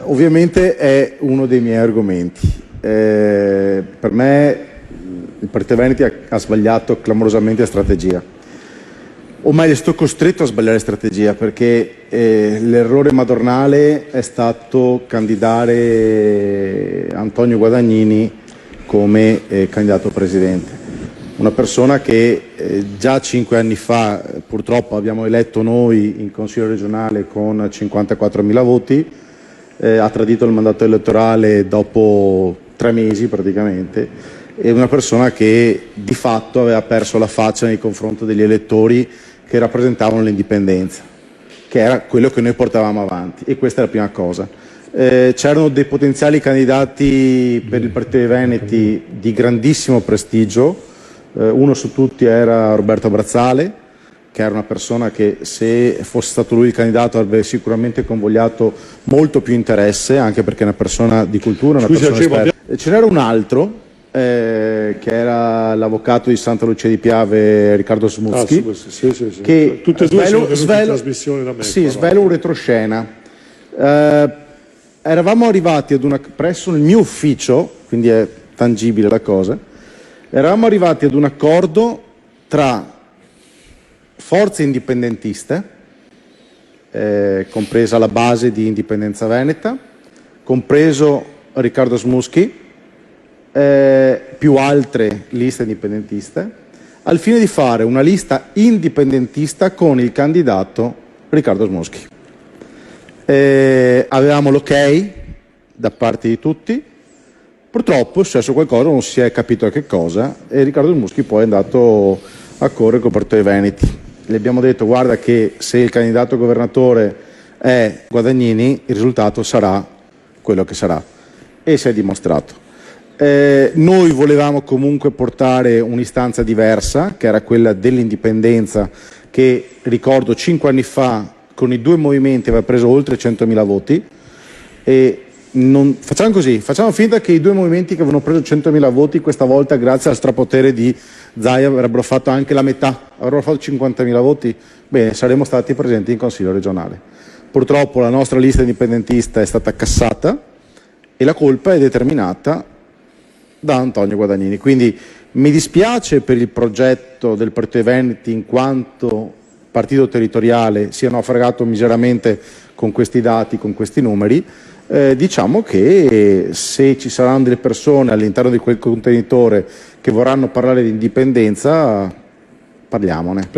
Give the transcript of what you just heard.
Ovviamente è uno dei miei argomenti. Per me il Partito Veneti ha sbagliato clamorosamente strategia. O meglio, sto costretto a sbagliare strategia perché l'errore madornale è stato candidare Antonio Guadagnini come candidato presidente. Una persona che già 5 anni fa purtroppo abbiamo eletto noi in Consiglio regionale con 54.000 voti, ha tradito il mandato elettorale dopo 3 mesi praticamente, è una persona che di fatto aveva perso la faccia nei confronti degli elettori che rappresentavano l'indipendenza, che era quello che noi portavamo avanti, e questa è la prima cosa. C'erano dei potenziali candidati per il Partito dei Veneti di grandissimo prestigio. Uno su tutti era Roberto Brazzale, che era una persona che, se fosse stato lui il candidato, avrebbe sicuramente convogliato molto più interesse, anche perché è una persona di cultura, una persona esperta. Ce n'era un altro, che era l'avvocato di Santa Lucia di Piave, Riccardo Smuschi, che tutte e due sono venuti in trasmissione da me. Sì, svelo un retroscena. Eravamo arrivati presso il mio ufficio, quindi è tangibile la cosa. Eravamo arrivati ad un accordo tra forze indipendentiste, compresa la base di Indipendenza Veneta, compreso Riccardo Smuschi, più altre liste indipendentiste, al fine di fare una lista indipendentista con il candidato Riccardo Smuschi. Avevamo l'ok da parte di tutti. Purtroppo è successo qualcosa, non si è capito che cosa, e Riccardo Smuschi poi è andato a correre con il Partito dei Veneti. Le abbiamo detto: guarda che se il candidato governatore è Guadagnini, il risultato sarà quello che sarà, e si è dimostrato. Noi volevamo comunque portare un'istanza diversa, che era quella dell'indipendenza, che ricordo 5 anni fa con i due movimenti aveva preso oltre 100.000 voti, e facciamo così, facciamo finta che i due movimenti che avevano preso 100.000 voti questa volta, grazie al strapotere di Zaia, avrebbero fatto anche la metà, avrebbero fatto 50.000 voti, bene, saremmo stati presenti in Consiglio regionale. Purtroppo la nostra lista indipendentista è stata cassata e la colpa è determinata da Antonio Guadagnini. Quindi mi dispiace per il progetto del Partito dei Veneti in quanto partito territoriale sia naufragato miseramente con questi dati, con questi numeri. Diciamo che se ci saranno delle persone all'interno di quel contenitore che vorranno parlare di indipendenza, parliamone.